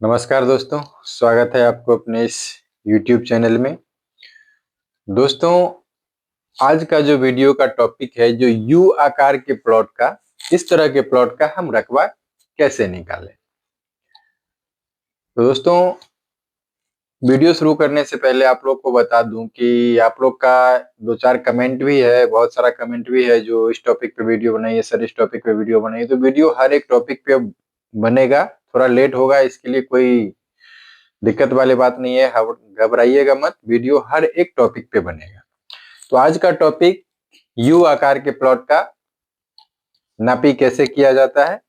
नमस्कार दोस्तों, स्वागत है आपको अपने इस YouTube चैनल में। दोस्तों, आज का जो वीडियो का टॉपिक है जो यू आकार के प्लॉट का, इस तरह के प्लॉट का हम रकबा कैसे निकालें। तो दोस्तों, वीडियो शुरू करने से पहले आप लोग को बता दूं कि आप लोग का 2-4 कमेंट भी है, बहुत सारा कमेंट भी है जो इस टॉपिक पे वीडियो बनाइए सर, इस टॉपिक पे वीडियो बनाइए। तो वीडियो हर एक टॉपिक पे बनेगा, थोड़ा लेट होगा, इसके लिए कोई दिक्कत वाली बात नहीं है, घबराइएगा मत, वीडियो हर एक टॉपिक पे बनेगा। तो आज का टॉपिक यू आकार के प्लॉट का नापी कैसे किया जाता है,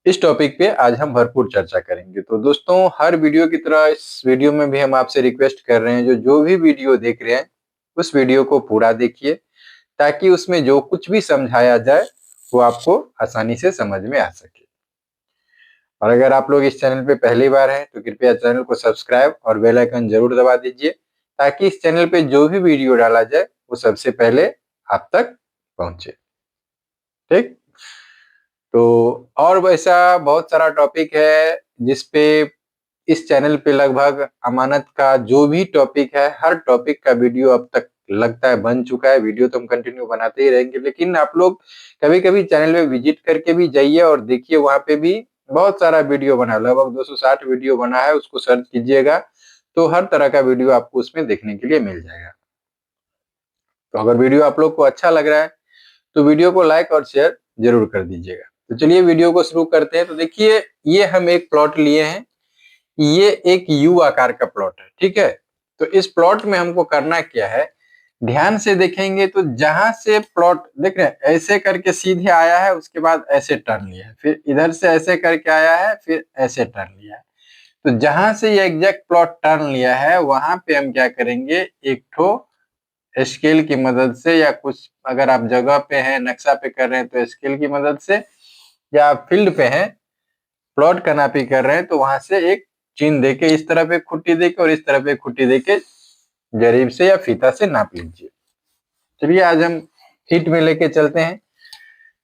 इस टॉपिक पे आज हम भरपूर चर्चा करेंगे। तो दोस्तों, हर वीडियो की तरह इस वीडियो में भी हम आपसे रिक्वेस्ट कर रहे हैं, जो भी वीडियो देख रहे हैं उस वीडियो को पूरा देखिए, ताकि उसमें जो कुछ भी समझाया जाए वो आपको आसानी से समझ में आ सके। और अगर आप लोग इस चैनल पे पहली बार हैं तो कृपया चैनल को सब्सक्राइब और बेल आइकन जरूर दबा दीजिए, ताकि इस चैनल पे जो भी वीडियो डाला जाए वो सबसे पहले आप तक पहुंचे। ठीक, तो और वैसा बहुत सारा टॉपिक है जिसपे इस चैनल पे लगभग अमानत का जो भी टॉपिक है, हर टॉपिक का वीडियो अब तक लगता है बन चुका है। वीडियो तो हम कंटिन्यू बनाते ही रहेंगे, लेकिन आप लोग कभी कभी चैनल में विजिट करके भी जाइए और देखिए, वहां पे भी बहुत सारा वीडियो बना, लगभग 260 वीडियो बना है, उसको सर्च कीजिएगा तो हर तरह का वीडियो आपको उसमें देखने के लिए मिल जाएगा। तो अगर वीडियो आप लोग को अच्छा लग रहा है तो वीडियो को लाइक और शेयर जरूर कर दीजिएगा। तो चलिए वीडियो को शुरू करते हैं। तो देखिए, ये हम एक प्लॉट लिए हैं, ये एक यू आकार का प्लॉट है, ठीक है। तो इस प्लॉट में हमको करना क्या है, ध्यान से देखेंगे तो जहां से प्लॉट देख रहे हैं, ऐसे करके सीधे आया है, उसके बाद ऐसे टर्न लिया है, फिर इधर से ऐसे करके आया है, फिर ऐसे टर्न लिया है। तो जहां से ये एग्जैक्ट प्लॉट टर्न लिया है, वहां पे हम क्या करेंगे, एक ठो स्केल की मदद से, या कुछ अगर आप जगह पे हैं, नक्शा पे कर रहे हैं तो स्केल की मदद से, या आप फील्ड पे हैं, प्लॉट का नापी कर रहे हैं, तो वहां से एक चिन्ह देके, इस तरफ एक खुट्टी देके और इस तरफ एक खुट्टी देके जरीब से या फीता से नाप लीजिए। चलिए आज हम फीट में लेके चलते हैं।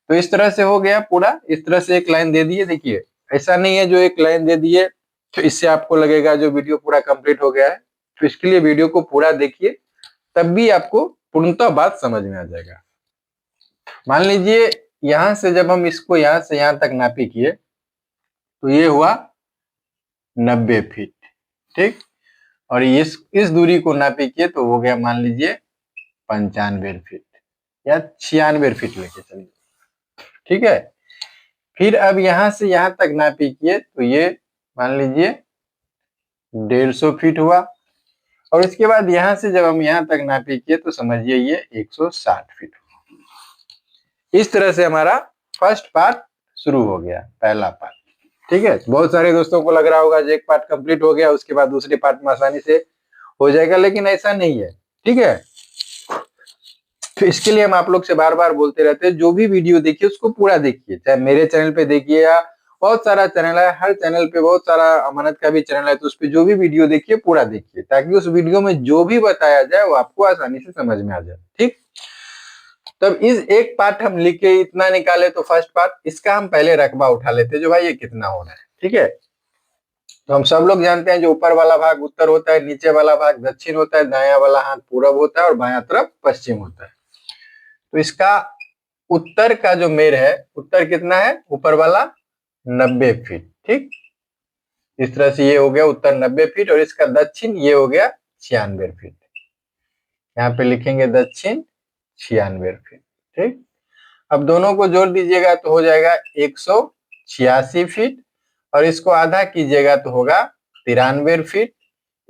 तो इस तरह से हो गया पूरा, इस तरह से एक लाइन दे दिए। देखिए, ऐसा नहीं है जो एक लाइन दे दिए तो इससे आपको लगेगा जो वीडियो पूरा कंप्लीट हो गया है। तो इसके लिए वीडियो को पूरा देखिए, तब भी आपको पूर्णतः बात समझ में आ जाएगा। मान लीजिए, यहां से जब हम इसको यहां से यहां तक नापी किए तो ये हुआ 90 फीट, ठीक। और इस दूरी को नापी किए तो हो गया, मान लीजिए 95 फीट या 96 फीट लेके चलिए, ठीक है। फिर अब यहां से यहां तक नापी किए तो ये मान लीजिए 150 फीट हुआ। और इसके बाद यहां से जब हम यहां तक नापी किए तो समझिए ये 160 फीट हुआ। इस तरह से हमारा फर्स्ट पार्ट शुरू हो गया, पहला पार्ट, ठीक है। बहुत सारे दोस्तों को लग रहा होगा एक पार्ट कंप्लीट हो गया, उसके बाद दूसरे पार्ट में आसानी से हो जाएगा, लेकिन ऐसा नहीं है, ठीक है। तो इसके लिए हम आप लोग से बार बार बोलते रहते हैं, जो भी वीडियो देखिए उसको पूरा देखिए, चाहे मेरे चैनल पे देखिए या बहुत सारा चैनल है, हर चैनल पे बहुत सारा अमानत का भी चैनल है, तो उस पर जो भी वीडियो देखिए पूरा देखिए, ताकि उस वीडियो में जो भी बताया जाए वो आपको आसानी से समझ में आ जाए, ठीक। तब इस एक पार्ट हम लिख के इतना निकाले तो फर्स्ट पार्ट, इसका हम पहले रकबा उठा लेते हैं, जो भाई ये कितना हो रहा है, ठीक है। तो हम सब लोग जानते हैं जो ऊपर वाला भाग उत्तर होता है, नीचे वाला भाग दक्षिण होता है, दाया वाला हाथ पूरब होता है और बाया तरफ पश्चिम होता है। तो इसका उत्तर का जो मेर है, उत्तर कितना है, ऊपर वाला 90 फीट, ठीक। इस तरह से ये हो गया उत्तर 90 फीट, और इसका दक्षिण ये हो गया 96 फीट। यहाँ पे लिखेंगे दक्षिण 96 फीट, ठीक। अब दोनों को जोड़ दीजिएगा तो हो जाएगा 186 फीट, और इसको आधा कीजिएगा तो होगा 93 फीट।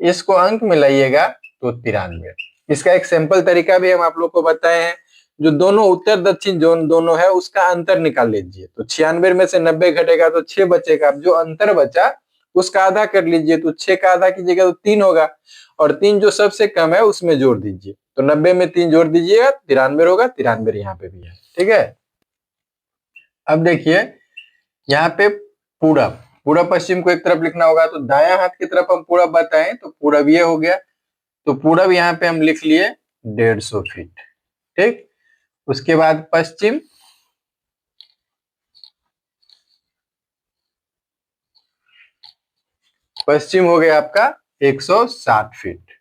इसको अंक में लाइएगा तो 93। इसका एक सिंपल तरीका भी हम आप लोग को बताए हैं, जो दोनों उत्तर दक्षिण जोन दोनों है उसका अंतर निकाल लीजिए। तो 96 में से 90 घटेगा तो 6 बचेगा। अब जो अंतर बचा उसका आधा कर लीजिए, तो 6 का आधा कीजिएगा तो 3 होगा, और 3 जो सबसे कम है उसमें जोड़ दीजिए। तो 90 में 3 जोड़ दीजिएगा, 93 होगा। 93 यहाँ पे भी है, ठीक है। अब देखिए, यहाँ पे पूरब, पूरब पश्चिम को एक तरफ लिखना होगा, तो दाया हाथ की तरफ हम पूरब बताएं तो पूरब ये हो गया। तो पूरब यहाँ पे हम लिख लिए 150 फीट, ठीक। उसके बाद पश्चिम, पश्चिम हो गया आपका 160 फीट।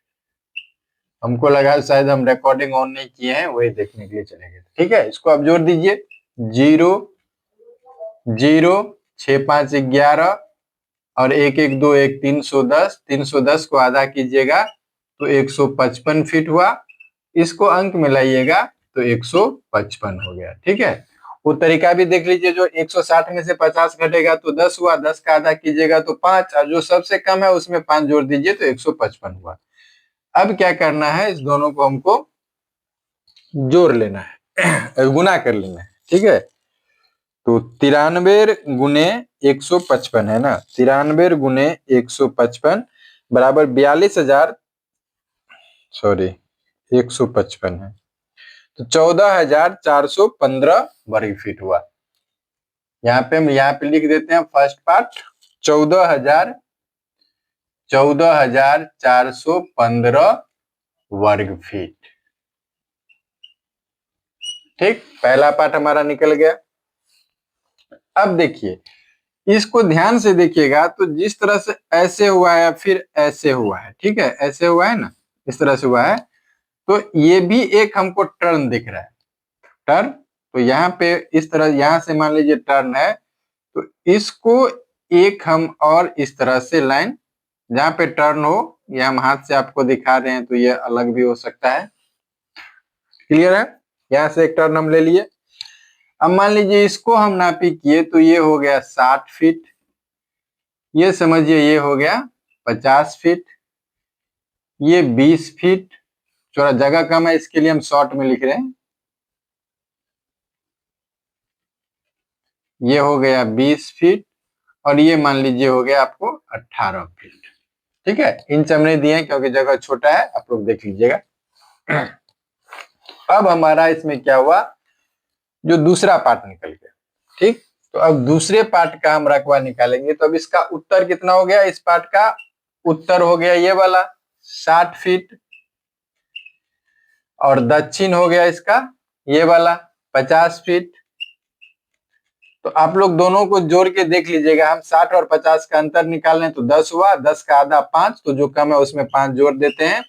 हमको लगा शायद हम रिकॉर्डिंग ऑन नहीं किए हैं, वही देखने के लिए चले गए। ठीक है, इसको आप जोड़ दीजिए। 0 0 6 5 11 और 1 1 2 1 310। 310 को आधा कीजिएगा तो 155 फीट हुआ। इसको अंक में लाइएगा तो 155 हो गया। ठीक है, वो तरीका भी देख लीजिए। जो 160 में से 50 घटेगा तो 10 हुआ, 10 का आधा कीजिएगा तो 5, और जो सबसे कम है उसमें 5 जोड़ दीजिए तो 155 हुआ। अब क्या करना है, इस दोनों को हमको जोड़ लेना है, गुना कर लेना है। ठीक है, तो 93 गुने 155 है ना, 93 गुने 155 बराबर 42,000, सॉरी 155 है तो 14,415 वर्ग फीट हुआ। यहाँ पे लिख देते हैं फर्स्ट पार्ट 14,415 वर्ग फीट। ठीक, पहला पार्ट हमारा निकल गया। अब देखिए, इसको ध्यान से देखिएगा तो जिस तरह से ऐसे हुआ है या फिर ऐसे हुआ है, ठीक है, ऐसे हुआ है ना, इस तरह से हुआ है, तो ये भी एक हमको टर्न दिख रहा है। टर्न, तो यहाँ पे इस तरह, यहां से मान लीजिए टर्न है, तो इसको एक हम और इस तरह से लाइन, जहां पे टर्न हो, ये हम हाथ से आपको दिखा रहे हैं तो ये अलग भी हो सकता है। क्लियर है, यहां से एक टर्न हम ले लिए। अब मान लीजिए इसको हम नापी किए तो ये हो गया 60 फीट, ये समझिए ये हो गया 50 फीट, ये 20 फीट। थोड़ा जगह कम है इसके लिए हम शॉर्ट में लिख रहे हैं। ये हो गया 20 फीट और ये मान लीजिए हो गया आपको 18 फीट। ठीक है, इंच हमने दिए हैं क्योंकि जगह छोटा है, आप लोग देख लीजिएगा। अब हमारा इसमें क्या हुआ, जो दूसरा पार्ट निकल गया। ठीक, तो अब दूसरे पार्ट का हम रकबा निकालेंगे। तो अब इसका उत्तर कितना हो गया, इस पार्ट का उत्तर हो गया ये वाला 60 फीट, और दक्षिण हो गया इसका ये वाला 50 फीट। तो आप लोग दोनों को जोड़ के देख लीजिएगा। हम 60 और 50 का अंतर निकालें तो 10 हुआ, 10 का आधा 5, तो जो कम है उसमें 5 जोड़ देते हैं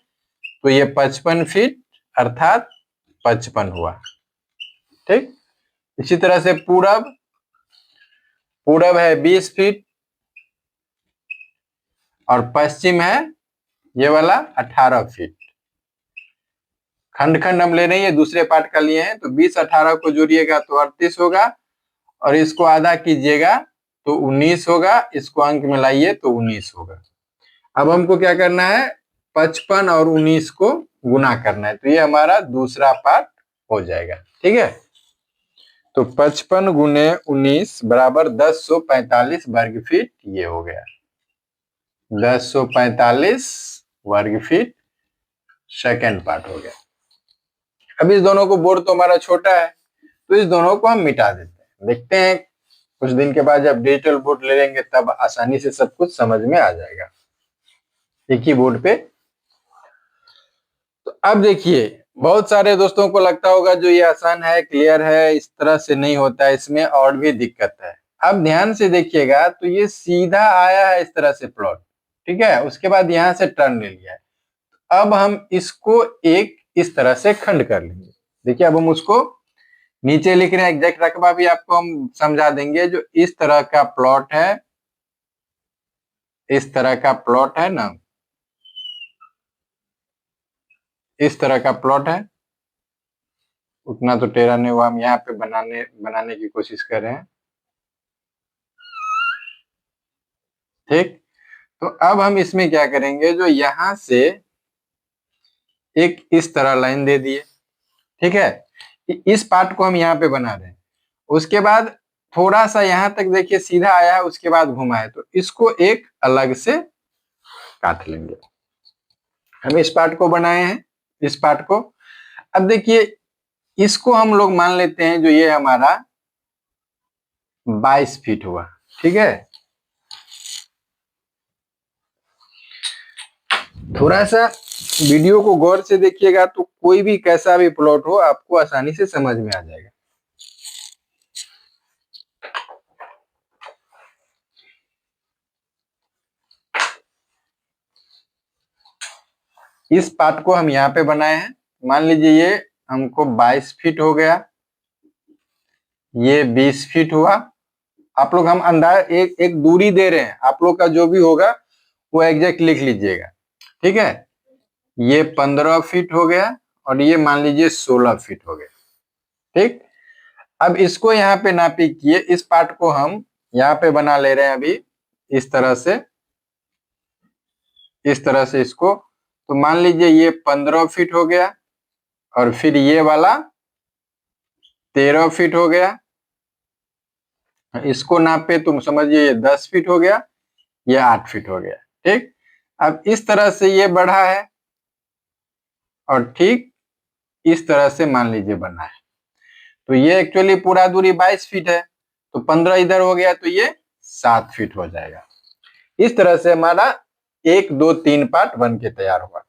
तो ये 55 फीट अर्थात 55 हुआ। ठीक, इसी तरह से पूरब, पूरब है 20 फीट और पश्चिम है ये वाला 18 फीट। खंड खंड हम ले रहे हैं, ये दूसरे पार्ट का लिए हैं, तो 20 18 को जोड़िएगा तो 38 होगा, और इसको आधा कीजिएगा तो 19 होगा, इसको अंक में लाइए तो 19 होगा। अब हमको क्या करना है, 55 और 19 को गुना करना है, तो ये हमारा दूसरा पार्ट हो जाएगा। ठीक है, तो 55 गुने 19 बराबर 1045 वर्ग फीट, ये हो गया 1045 वर्ग फीट, सेकेंड पार्ट हो गया। अब इस दोनों को, बोर्ड तो हमारा छोटा है तो इस दोनों को हम मिटा देते हैं। देखते हैं कुछ दिन के बाद जब डिजिटल बोर्ड ले लेंगे तब आसानी से सब कुछ समझ में आ जाएगा एक ही बोर्ड पे। तो अब देखिए, बहुत सारे दोस्तों को लगता होगा जो ये आसान है, क्लियर है, इस तरह से नहीं होता है, इसमें और भी दिक्कत है। अब ध्यान से देखिएगा तो ये सीधा आया है इस तरह से प्लॉट, ठीक है, उसके बाद यहां से टर्न ले लिया है। अब हम इसको एक इस तरह से खंड कर लेंगे। देखिए, अब हम उसको नीचे लिख रहे हैं, एग्जैक्ट रकबा भी आपको हम समझा देंगे। जो इस तरह का प्लॉट है, इस तरह का प्लॉट है ना, इस तरह का प्लॉट है, उतना तो टेढ़ा नहीं हुआ, हम यहाँ पे बनाने की कोशिश कर रहे हैं। ठीक, तो अब हम इसमें क्या करेंगे, जो यहां से एक इस तरह लाइन दे दिए, ठीक है, इस पार्ट को हम यहाँ पे बना रहे हैं। उसके बाद थोड़ा सा यहां तक देखिए सीधा आया है, उसके बाद घुमा है, तो इसको एक अलग से काट लेंगे। हम इस पार्ट को बनाए हैं, इस पार्ट को। अब देखिए, इसको हम लोग मान लेते हैं जो ये हमारा 22 फीट हुआ। ठीक है, थोड़ा सा वीडियो को गौर से देखिएगा तो कोई भी कैसा भी प्लॉट हो आपको आसानी से समझ में आ जाएगा। इस पार्ट को हम यहाँ पे बनाए हैं। मान लीजिए ये हमको 22 फीट हो गया, ये 20 फीट हुआ। आप लोग हम अंदाज एक एक दूरी दे रहे हैं, आप लोग का जो भी होगा वो एग्जैक्ट लिख लीजिएगा, ठीक है। ये 15 फीट हो गया और ये मान लीजिए 16 फीट हो गया, ठीक। अब इसको यहाँ पे नापिए, इस पार्ट को हम यहाँ पे बना ले रहे हैं अभी इस तरह से, इस तरह से इसको। तो मान लीजिए ये 15 फीट हो गया और फिर ये वाला 13 फीट हो गया। इसको नापे तो समझिए ये 10 फीट हो गया, ये 8 फीट हो गया, ठीक। अब इस तरह से ये बढ़ा है और ठीक इस तरह से मान लीजिए बना है। तो ये एक्चुअली पूरा दूरी 22 फीट है, तो 15 इधर हो गया तो ये 7 फीट हो जाएगा। इस तरह से हमारा 1 2 3 पार्ट बन के तैयार हुआ।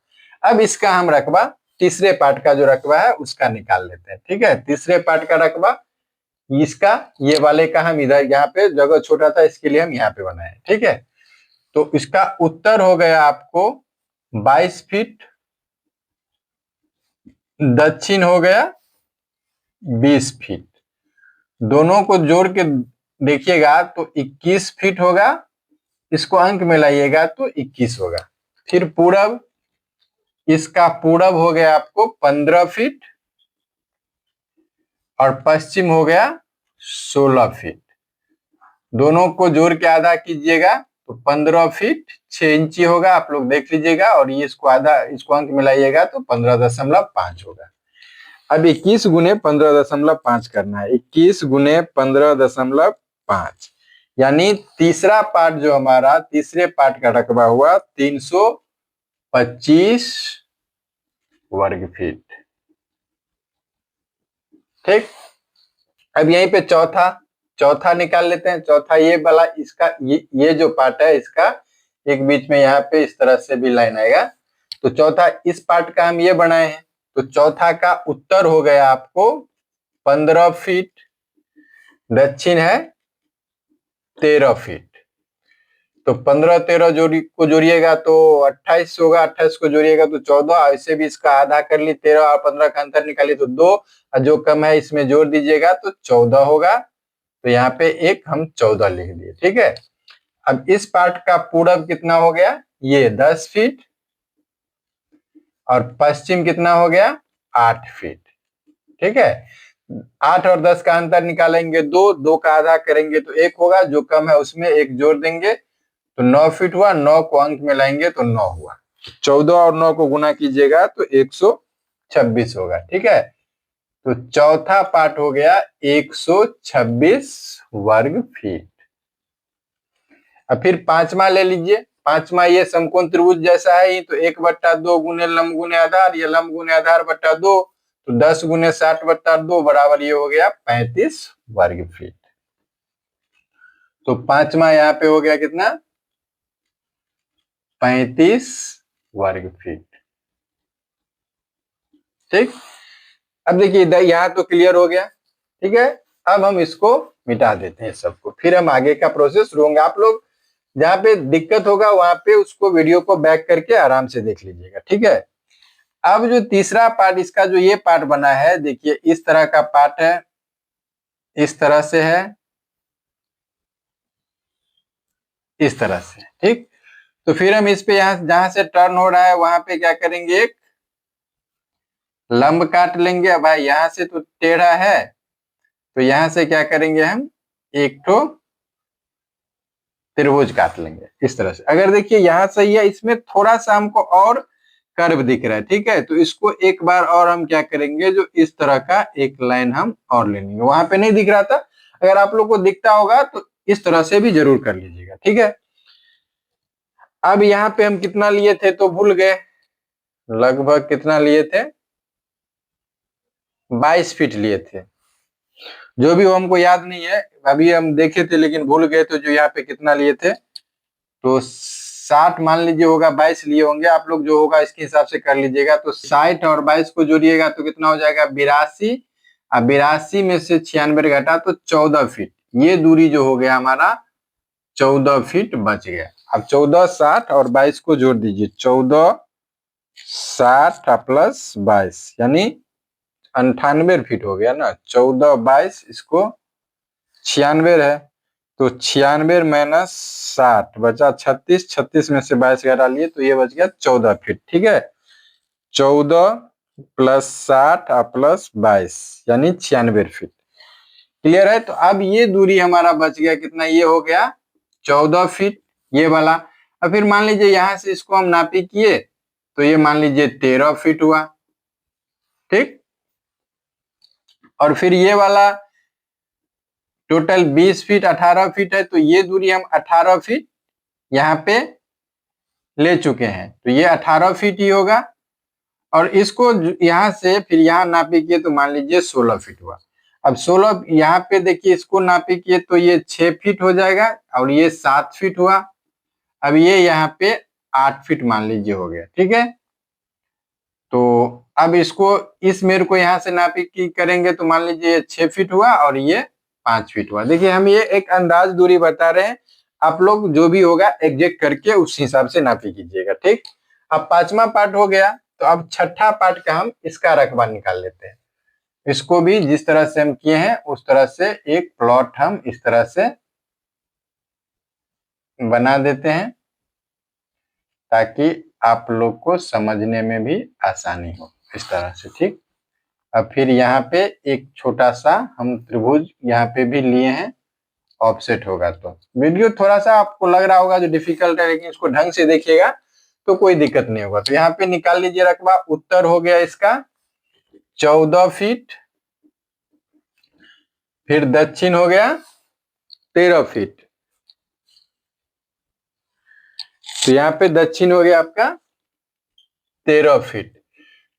अब इसका हम रकबा, तीसरे पार्ट का जो रकबा है उसका निकाल लेते हैं, ठीक है। तीसरे पार्ट का रकबा इसका, ये वाले का हम इधर, यहाँ पे जगह छोटा था इसके लिए हम यहाँ पे बनाए, ठीक है। तो इसका उत्तर हो गया आपको 22 फीट, दक्षिण हो गया 20 फीट। दोनों को जोड़ के देखिएगा तो 21 फीट होगा, इसको अंक में लाइएगा तो 21 होगा। फिर पूरब, इसका पूरब हो गया आपको 15 फीट और पश्चिम हो गया 16 फीट। दोनों को जोड़ के आधा कीजिएगा तो 15 फीट 6 इंची होगा, आप लोग देख लीजिएगा। और ये इसको आधा, इसको अंक में लाइएगा तो 15.5 होगा। अब 21 गुने 15.5 करना है, 21 गुने 15.5, यानी तीसरा पार्ट जो हमारा, तीसरे पार्ट का रकबा हुआ 325 वर्ग फीट, ठीक। अब यहीं पे चौथा निकाल लेते हैं। चौथा ये वाला, इसका ये जो पार्ट है इसका एक बीच में यहाँ पे इस तरह से भी लाइन आएगा। तो चौथा इस पार्ट का हम ये बनाए हैं, तो चौथा का उत्तर हो गया आपको 15 फीट, दक्षिण है 13 फीट। तो 15 13 को जोड़िएगा तो 28 होगा, 28 को जोड़िएगा तो 14। ऐसे भी इसका आधा कर ली, 13 और 15 का अंतर निकालिए तो 2, और जो कम है इसमें जोड़ दीजिएगा तो 14 होगा। तो यहाँ पे एक हम 14 लिख दिए, ठीक है। अब इस पार्ट का पूरब कितना हो गया, ये 10 फीट और पश्चिम कितना हो गया 8 फीट, ठीक है। 8 और 10 का अंतर निकालेंगे 2, 2 का आधा करेंगे तो 1 होगा, जो कम है उसमें 1 जोड़ देंगे तो 9 फीट हुआ। 9 को अंक में लाएंगे तो 9 हुआ। 14 और 9 को गुना कीजिएगा तो 126 होगा, ठीक है। तो चौथा पार्ट हो गया 126 वर्ग फीट। अब फिर पांचवा ले लीजिए। पांचवा ये समकोण त्रिभुज जैसा है ही, तो 1/2 गुने लंब गुने आधार, ये लंब गुने आधार बटा 2, तो 10 गुने 60/2 बराबर ये हो गया 35 वर्ग फीट। तो पांचवा यहाँ पे हो गया कितना, 35 वर्ग फीट, ठीक। अब देखिए यहाँ तो क्लियर हो गया, ठीक है। अब हम इसको मिटा देते हैं सबको, फिर हम आगे का प्रोसेस शुरू होंगे। आप लोग जहाँ पे दिक्कत होगा वहां पे उसको वीडियो को बैक करके आराम से देख लीजिएगा, ठीक है। अब जो तीसरा पार्ट, इसका जो ये पार्ट बना है, देखिए इस तरह का पार्ट है, इस तरह से है, इस तरह से, ठीक। तो फिर हम इस पे यहाँ जहां से टर्न हो रहा है वहां पे क्या करेंगे, एक लंब काट लेंगे। अब भाई यहाँ से तो टेढ़ा है, तो यहाँ से क्या करेंगे हम, एक तो त्रिभुज काट लेंगे इस तरह से। अगर देखिए यहाँ सही है, इसमें थोड़ा सा हमको और कर्व दिख रहा है, ठीक है। तो इसको एक बार और हम क्या करेंगे, जो इस तरह का एक लाइन हम और ले लेंगे। वहां पे नहीं दिख रहा था, अगर आप लोग को दिखता होगा तो इस तरह से भी जरूर कर लीजिएगा, ठीक है। अब यहाँ पे हम कितना लिए थे तो भूल गए, लगभग कितना लिए थे, 22 फीट लिए थे। जो भी हो हमको याद नहीं है, अभी हम देखे थे लेकिन भूल गए। तो जो यहाँ पे कितना लिए थे, तो 60 मान लीजिए होगा, 22 लिए होंगे आप लोग, जो होगा इसके हिसाब से कर लीजिएगा। तो 60 और 22 को जोड़िएगा तो कितना हो जाएगा 82। अब 82 में से 96 घटा तो 14 फीट, ये दूरी जो हो गया हमारा 14 फीट बच गया। अब 14, 60 और 22 को जोड़ दीजिए, 14 60 प्लस 22 यानी 98 फीट हो गया ना। 14 22 इसको 96 है, तो 96 माइनस 60 बचा 36, 36 में से 22 घटा लिए तो ये बच गया 14 फीट। ठीक है, 14 प्लस 60 प्लस 22 यानी 96 फीट। क्लियर है। तो अब ये दूरी हमारा बच गया कितना, ये हो गया 14 फीट ये वाला। अब फिर मान लीजिए यहां से इसको हम नापी किए तो ये मान लीजिए 13 फीट हुआ। ठीक, और फिर ये वाला टोटल 20 फीट 18 फीट है, तो ये दूरी हम 18 फीट यहाँ पे ले चुके हैं, तो ये 18 फीट ही होगा। और इसको यहां से फिर यहाँ नापी किए तो मान लीजिए 16 फीट हुआ। अब 16 यहाँ पे देखिए इसको नापी किए तो ये 6 फीट हो जाएगा और ये 7 फीट हुआ। अब ये यहाँ पे 8 फीट मान लीजिए हो गया। ठीक है, तो अब इसको इस मेर को यहाँ से नापी की करेंगे तो मान लीजिए ये 6 फीट हुआ और ये 5 फीट हुआ। देखिए हम ये एक अंदाज दूरी बता रहे हैं, आप लोग जो भी होगा एग्जैक्ट करके उस हिसाब से नापी कीजिएगा। ठीक, अब 5वां पार्ट हो गया, तो अब 6ठा पार्ट का हम इसका रकबा निकाल लेते हैं। इसको भी जिस तरह से हम किए हैं उस तरह से एक प्लॉट हम इस तरह से बना देते हैं ताकि आप लोग को समझने में भी आसानी हो इस तरह से। ठीक, अब फिर यहाँ पे एक छोटा सा हम त्रिभुज यहाँ पे भी लिए हैं, ऑफसेट होगा। तो वीडियो थोड़ा सा आपको लग रहा होगा जो डिफिकल्ट है, लेकिन इसको ढंग से देखिएगा तो कोई दिक्कत नहीं होगा। तो यहाँ पे निकाल लीजिए रकबा। उत्तर हो गया इसका 14 फीट, फिर दक्षिण हो गया 13 फीट। तो यहाँ पे दक्षिण हो गया आपका 13 फीट।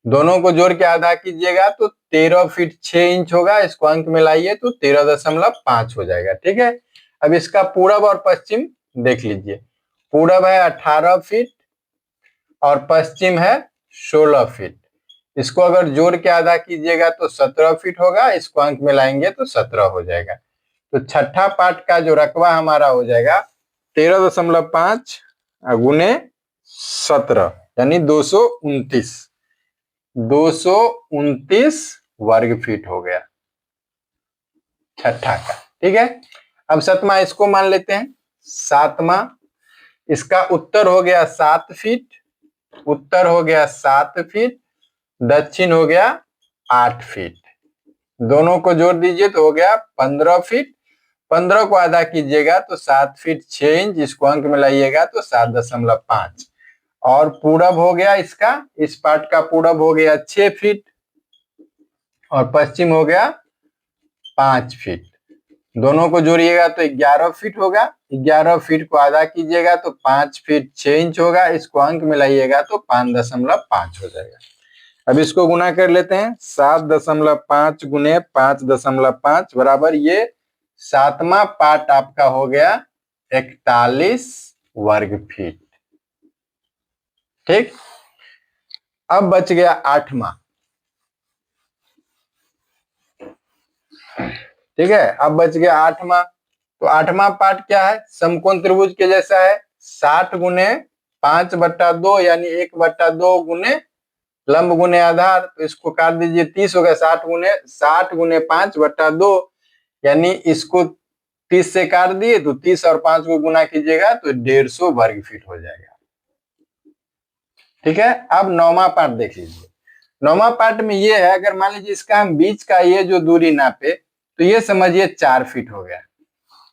दोनों को जोड़ के आधा कीजिएगा तो 13 फीट 6 इंच होगा। इसको अंक में लाइए तो 13.5 हो जाएगा। ठीक है, अब इसका पूरब और पश्चिम देख लीजिए। पूरब है 18 फीट और पश्चिम है 16 फीट। इसको अगर जोड़ के आधा कीजिएगा तो 17 फीट होगा। इसको अंक में लाएंगे तो 17 हो जाएगा। तो छठा पार्ट का जो रकबा हमारा हो जाएगा 13.5 गुने 17 यानी 229 वर्ग फीट हो गया छठा का। ठीक है, अब 7वां इसको मान लेते हैं। 7वां इसका उत्तर हो गया 7 फीट, उत्तर हो गया 7 फीट, दक्षिण हो गया 8 फीट। दोनों को जोड़ दीजिए तो हो गया 15 फीट। 15 को आधा कीजिएगा तो 7 फीट 6 इंच। इसको अंक में लाइएगा तो 7.5। और पूरब हो गया इसका, इस पार्ट का पूरब हो गया 6 फीट और पश्चिम हो गया 5 फीट। दोनों को जोड़िएगा तो 11 फीट होगा। 11 फीट को आधा कीजिएगा तो 5 फीट 6 इंच होगा। इसको अंक में लाइएगा तो 5.5 हो जाएगा। अब इसको गुना कर लेते हैं। 7.5 गुने 5.5 बराबर ये 7वां पार्ट आपका हो गया 41 वर्ग फीट। ठीक, अब बच गया 8वां। ठीक है, अब बच गया 8वां। तो 8वां पार्ट क्या है, समकोण त्रिभुज के जैसा है। 60 गुने 5/2 यानी 1/2 गुने लंब गुने आधार। तो इसको काट दीजिए, 30 हो गया। 60 गुने 5/2 यानी इसको 30 से काट दिए तो 30 और 5 को गुना कीजिएगा तो 150 वर्ग फीट हो जाएगा। ठीक है, अब 9वां पार्ट देख लीजिए। 9वां पार्ट में ये है, अगर मान लीजिए इसका हम बीच का ये जो दूरी नापे तो ये समझिए 4 फीट हो गया।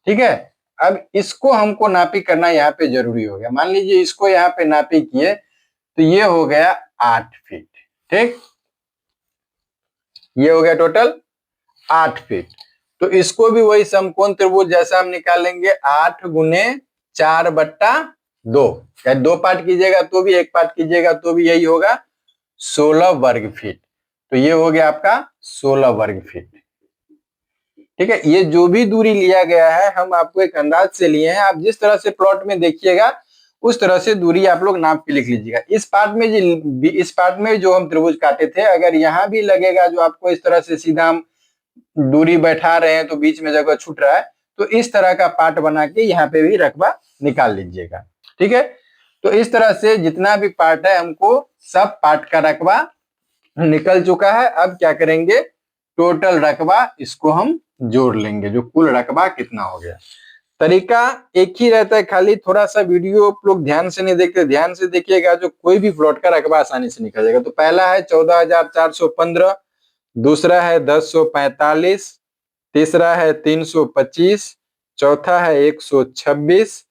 ठीक है, अब इसको हमको नापी करना यहाँ पे जरूरी हो गया। मान लीजिए इसको यहाँ पे नापी किए तो ये हो गया 8 फीट। ठीक, ये हो गया टोटल 8 फीट। तो इसको भी वही समकोण त्रिभुज जैसा हम निकालेंगे। 8 गुने 4/2 या 2 पार्ट कीजिएगा तो भी, 1 पार्ट कीजिएगा तो भी यही होगा 16 वर्ग फीट। तो ये हो गया आपका 16 वर्ग फीट। ठीक है, ये जो भी दूरी लिया गया है हम आपको एक अंदाज से लिए हैं। आप जिस तरह से प्लॉट में देखिएगा उस तरह से दूरी आप लोग नाप के लिख लीजिएगा। इस पार्ट में जो हम त्रिभुज काटे थे, अगर यहाँ भी लगेगा जो आपको इस तरह से सीधा हम दूरी बैठा रहे हैं तो बीच में जगह छूट रहा है, तो इस तरह का पार्ट बना के यहाँ पे भी रकबा निकाल लीजिएगा। ठीक है, तो इस तरह से जितना भी पार्ट है हमको सब पार्ट का रकबा निकल चुका है। अब क्या करेंगे, टोटल रकबा इसको हम जोड़ लेंगे, जो कुल रकबा कितना हो गया। तरीका एक ही रहता है, खाली थोड़ा सा वीडियो आप लोग ध्यान से नहीं देखते, ध्यान से देखिएगा जो कोई भी प्लॉट का रकबा आसानी से निकल जाएगा। तो पहला है 14,415, दूसरा है 1045, तीसरा है 325, चौथा है 126,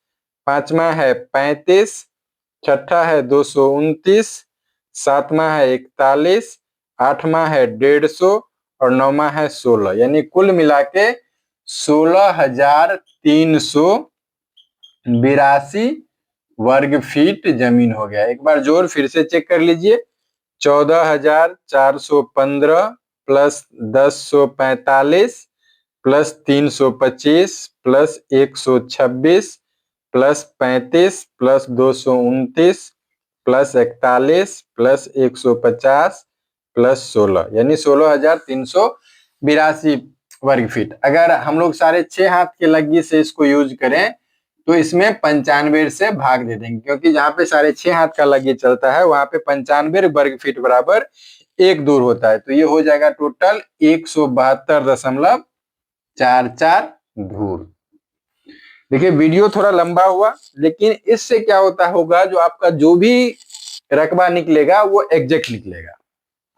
पांचवा है 35, छठा है 229, सातवां है 41, आठवां है 150 और नौवां है 16, यानी कुल मिला के 16,382 वर्ग फीट जमीन हो गया। एक बार जोर फिर से चेक कर लीजिए, 14,415 plus 1045 plus 325 plus 126 plus 35 plus 229 plus 41 plus 150 plus 16, यानी 16,382 वर्ग फीट। अगर हम लोग 6.5 हाथ के लग्गी से इसको यूज करें तो इसमें 95 से भाग दे देंगे, क्योंकि जहां पे 6.5 हाथ का लग्गी चलता है वहां पे 95 वर्ग फीट बराबर 1 दूर होता है। तो ये हो जाएगा टोटल 172.44 धूर। देखिए वीडियो थोड़ा लंबा हुआ, लेकिन इससे क्या होता होगा, जो आपका जो भी रकबा निकलेगा वो एग्जैक्ट निकलेगा।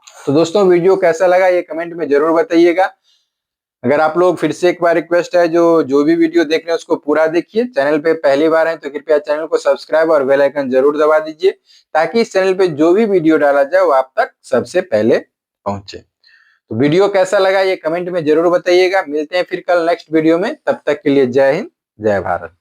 तो दोस्तों वीडियो कैसा लगा ये कमेंट में जरूर बताइएगा। अगर आप लोग, फिर से एक बार रिक्वेस्ट है, जो भी वीडियो देख रहे हैं उसको पूरा देखिए। चैनल पे पहली बार है तो कृपया चैनल को सब्सक्राइब और बेल आइकन जरूर दबा दीजिए, ताकि इस चैनल पे जो भी वीडियो डाला जाए वो आप तक सबसे पहले पहुंचे। तो वीडियो कैसा लगा ये कमेंट में जरूर बताइएगा। मिलते हैं फिर कल नेक्स्ट वीडियो में, तब तक के लिए जय हिंद, जय भारत।